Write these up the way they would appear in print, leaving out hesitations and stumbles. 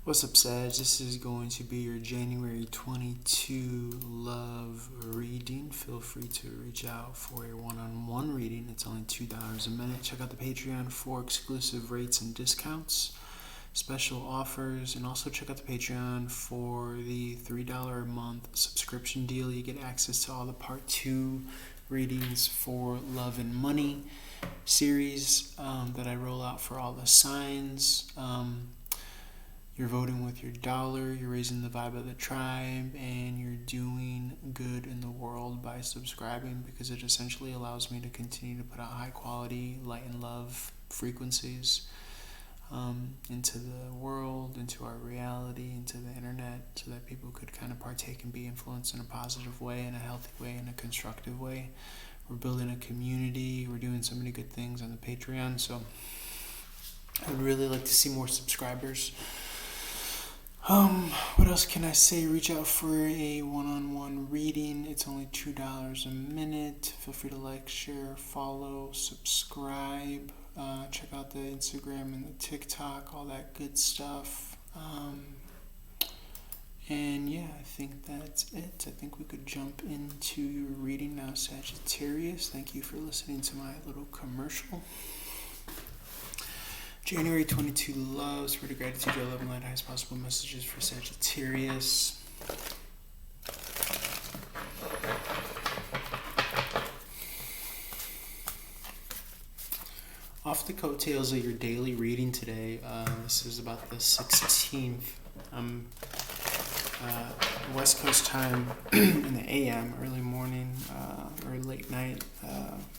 What's up, Sag? This is going to be your January 22 love reading. Feel free to reach out for a one-on-one reading. It's only $2 a minute. Check out the Patreon for exclusive rates and discounts, special offers, and also check out the Patreon for the $3 a month subscription deal. You get access to all the part 2 readings for Love and Money series that I roll out for all the signs. You're voting with your dollar, you're raising the vibe of the tribe, and you're doing good in the world by subscribing, because it essentially allows me to continue to put out high quality light and love frequencies into the world, into our reality, into the internet, so that people could kind of partake and be influenced in a positive way, in a healthy way, in a constructive way. We're building a community, we're doing so many good things on the Patreon, so I would really like to see more subscribers. What else can I say? Reach out for a one-on-one reading. It's only $2 a minute. Feel free to like, share, follow, subscribe. Check out the Instagram and the TikTok, all that good stuff. And yeah, I think that's it. I think we could jump into your reading now, Sagittarius. Thank you for listening to my little commercial. January 22 love, spread of gratitude, your love and light, highest possible messages for Sagittarius. Off the coattails of your daily reading today, this is about the 16th. West Coast time in the AM, early morning or late night.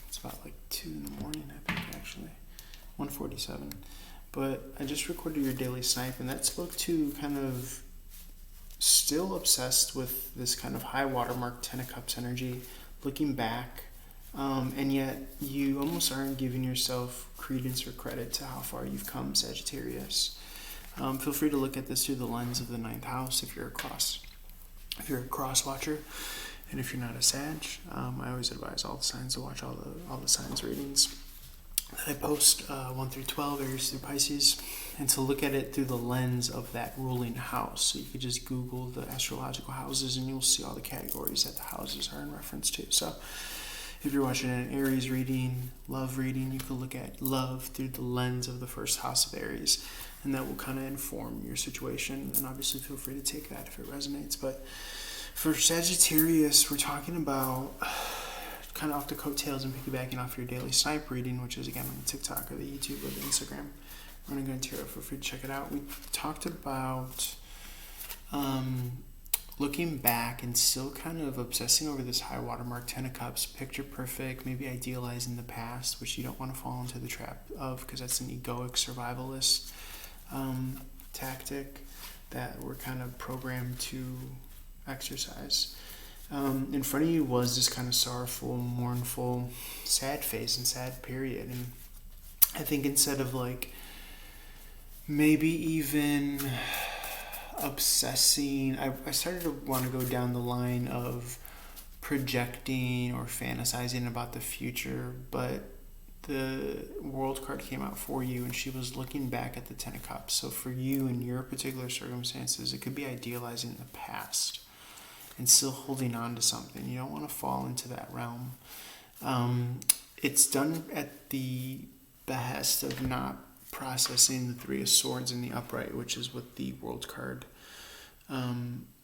It's about like 2 in the morning, I think, actually. 1:47. But I just recorded your daily snipe, and that spoke to kind of still obsessed with this kind of high watermark 10 of Cups energy, looking back, and yet you almost aren't giving yourself credence or credit to how far you've come, Sagittarius. Feel free to look at this through the lens of the 9th house if you're a cross watcher. And if you're not a Sag, I always advise all the signs to watch all the signs readings that I post, 1 through 12, Aries through Pisces, and to look at it through the lens of that ruling house. So you could just Google the astrological houses and you'll see all the categories that the houses are in reference to. So if you're watching an Aries reading, love reading, you can look at love through the lens of the first house of Aries, and that will kind of inform your situation. And obviously feel free to take that if it resonates. But for Sagittarius, we're talking about kind of off the coattails and piggybacking off your daily snipe reading, which is again on the TikTok or the YouTube or the Instagram. Running Good Tarot, feel free to check it out. We talked about looking back and still kind of obsessing over this high watermark 10 of Cups, picture perfect, maybe idealizing the past, which you don't want to fall into the trap of, because that's an egoic survivalist tactic that we're kind of programmed to exercise. In front of you was this kind of sorrowful, mournful, sad face and sad period. And I think instead of like maybe even obsessing, I started to want to go down the line of projecting or fantasizing about the future, but the World card came out for you and she was looking back at the 10 of Cups. So for you in your particular circumstances, it could be idealizing the past and still holding on to something. You don't want to fall into that realm. It's done at the behest of not processing the 3 of Swords in the upright, which is what the World card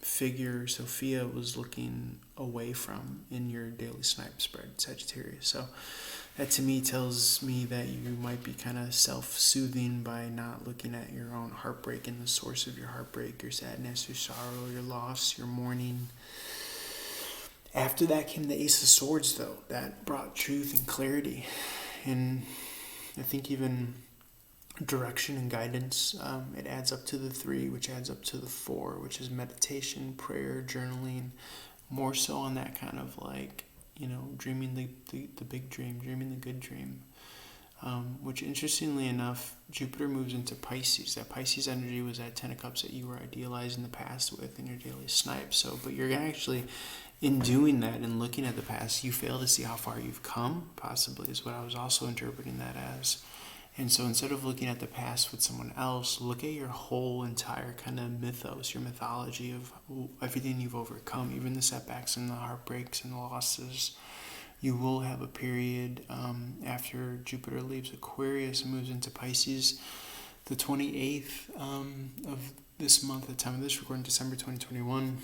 figure Sophia was looking away from in your daily snipe spread, Sagittarius. So that to me tells me that you might be kind of self-soothing by not looking at your own heartbreak and the source of your heartbreak, your sadness, your sorrow, your loss, your mourning. After that came the Ace of Swords, though. That brought truth and clarity. And I think even direction and guidance. It adds up to the 3, which adds up to the 4, which is meditation, prayer, journaling. More so on that kind of like, dreaming the big dream, dreaming the good dream. Which interestingly enough, Jupiter moves into Pisces. That Pisces energy was that 10 of Cups that you were idealizing the past with in your daily snipe. So, but you're actually, in doing that and looking at the past, you fail to see how far you've come, possibly, is what I was also interpreting that as. And so instead of looking at the past with someone else, look at your whole entire kind of mythos, your mythology of everything you've overcome, even the setbacks and the heartbreaks and the losses. You will have a period after Jupiter leaves Aquarius and moves into Pisces, the 28th of this month, at the time of this recording, December 2021.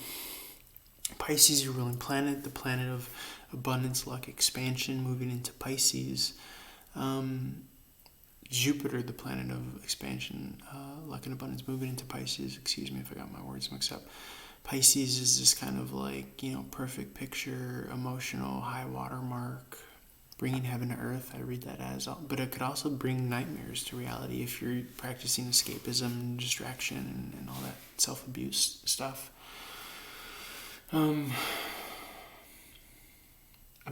Pisces, your ruling planet, the planet of abundance, luck, expansion, moving into Pisces. Jupiter, the planet of expansion, luck and abundance, moving into Pisces. Excuse me if I got my words mixed up. Pisces is this kind of like, perfect picture, emotional high water mark, bringing heaven to earth. I read that as, but it could also bring nightmares to reality if you're practicing escapism and distraction and all that self-abuse stuff. A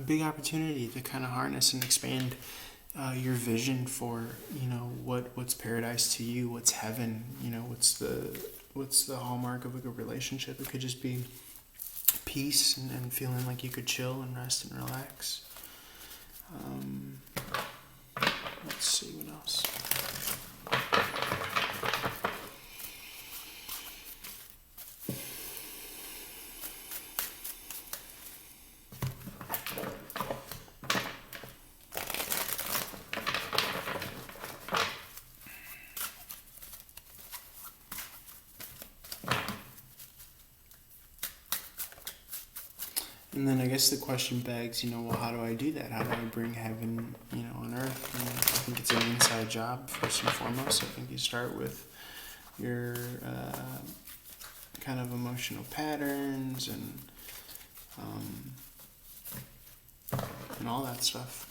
big opportunity to kind of harness and expand your vision for what's paradise to you, what's heaven, what's the hallmark of a good relationship. It could just be peace and feeling like you could chill and rest and relax. Let's see what else. And then I guess the question begs, well, how do I do that? How do I bring heaven, on earth? And I think it's an inside job, first and foremost. I think you start with your kind of emotional patterns and all that stuff.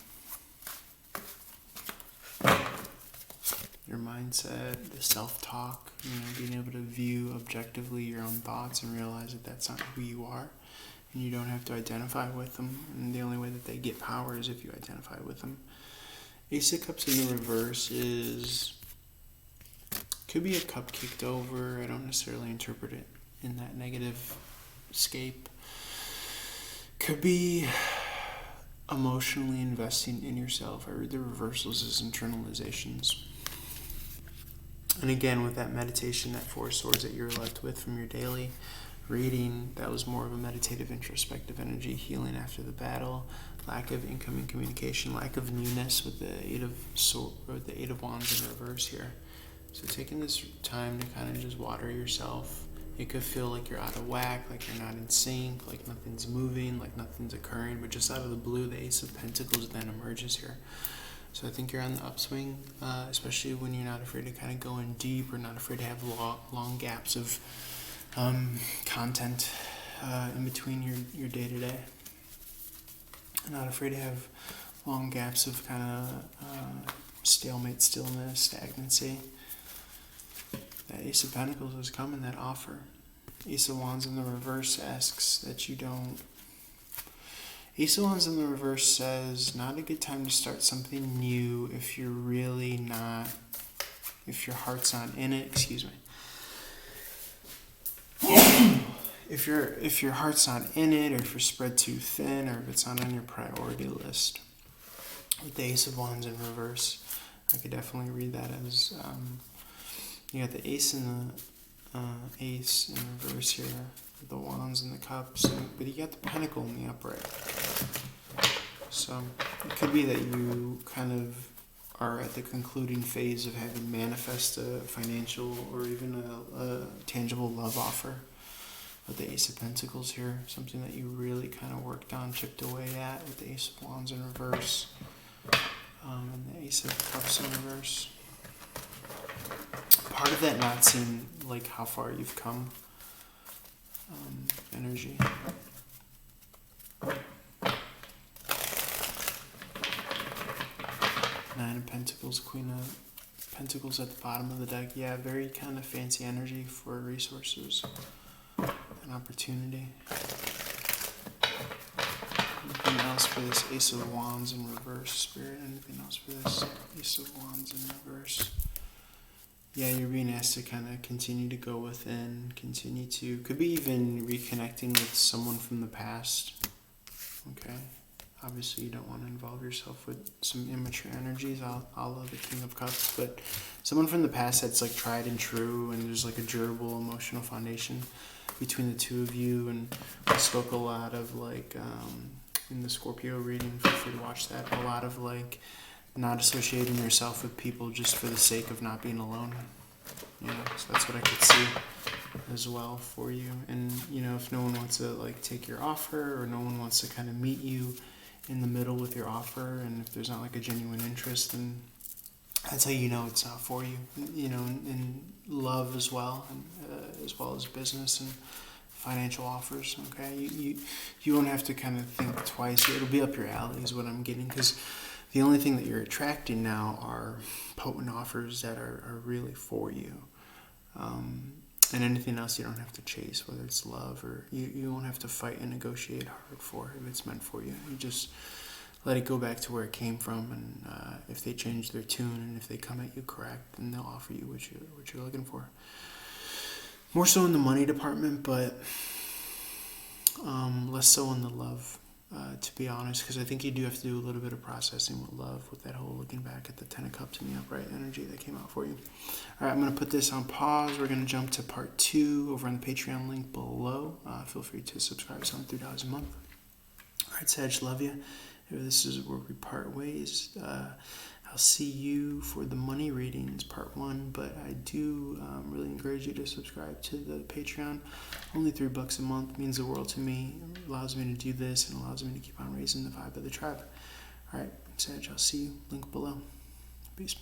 Your mindset, the self-talk, being able to view objectively your own thoughts and realize that that's not who you are. And you don't have to identify with them. And the only way that they get power is if you identify with them. Ace of Cups in the reverse could be a cup kicked over. I don't necessarily interpret it in that negative scape. Could be emotionally investing in yourself. I read the reversals as internalizations. And again, with that meditation, that Four Swords that you're left with from your daily reading, that was more of a meditative, introspective energy, healing after the battle, lack of incoming communication, lack of newness with the Eight of Wands in reverse here. So taking this time to kind of just water yourself. It could feel like you're out of whack, like you're not in sync, like nothing's moving, like nothing's occurring, but just out of the blue, the Ace of Pentacles then emerges here. So I think you're on the upswing, especially when you're not afraid to kind of go in deep or not afraid to have long gaps of content in between your day-to-day. Not afraid to have long gaps of kind of stalemate, stillness, stagnancy. That Ace of Pentacles is coming, that offer. Ace of Wands in the reverse asks that you don't. Ace of Wands in the reverse says not a good time to start something new if you're really not, if your heart's not in it. Excuse me. If your heart's not in it, or if you're spread too thin, or if it's not on your priority list. With the Ace of Wands in reverse, I could definitely read that as you got the Ace and the Ace in reverse here, the Wands and the Cups, but you got the Pentacle in the upright. So it could be that you kind of are at the concluding phase of having manifest a financial or even a tangible love offer. With the Ace of Pentacles here, something that you really kind of worked on, chipped away at, with the Ace of Wands in reverse, and the Ace of Cups in reverse. Part of that not seeing like how far you've come energy. Nine of Pentacles, Queen of Pentacles at the bottom of the deck. Yeah, very kind of fancy energy for resources. An opportunity. Anything else for this Ace of Wands in reverse, Spirit? Anything else for this Ace of Wands in reverse? Yeah, you're being asked to kind of continue to go within, could be even reconnecting with someone from the past. Okay. obviously you don't want to involve yourself with some immature energies, a la the King of Cups, but someone from the past that's like tried and true, and there's like a durable emotional foundation between the two of you. And we spoke a lot of like in the Scorpio reading, feel free to watch that, a lot of like not associating yourself with people just for the sake of not being alone. So that's what I could see as well for you. And if no one wants to like take your offer, or no one wants to kind of meet you in the middle with your offer, and if there's not like a genuine interest, then that's how you know it's not for you. In love as well, and as well as business and financial offers. Okay, you won't have to kind of think twice. It'll be up your alley is what I'm getting, because the only thing that you're attracting now are potent offers that are really for you. And anything else you don't have to chase, whether it's love, or you won't have to fight and negotiate hard for if it's meant for you. You just let it go back to where it came from, and if they change their tune and if they come at you correct, then they'll offer you what you're looking for. More so in the money department, but less so in the love, to be honest, because I think you do have to do a little bit of processing with love, with that whole looking back at the Ten of Cups and the upright energy that came out for you. All right, I'm going to put this on pause. We're going to jump to part 2 over on the Patreon link below. Feel free to subscribe. It's only $3 a month. All right, Sag, love you. This is where we part ways. I'll see you for the money readings, part 1, but I do really encourage you to subscribe to the Patreon. Only $3 a month means the world to me. It allows me to do this and allows me to keep on raising the vibe of the tribe. All right, Sag, I'll see you. Link below. Peace.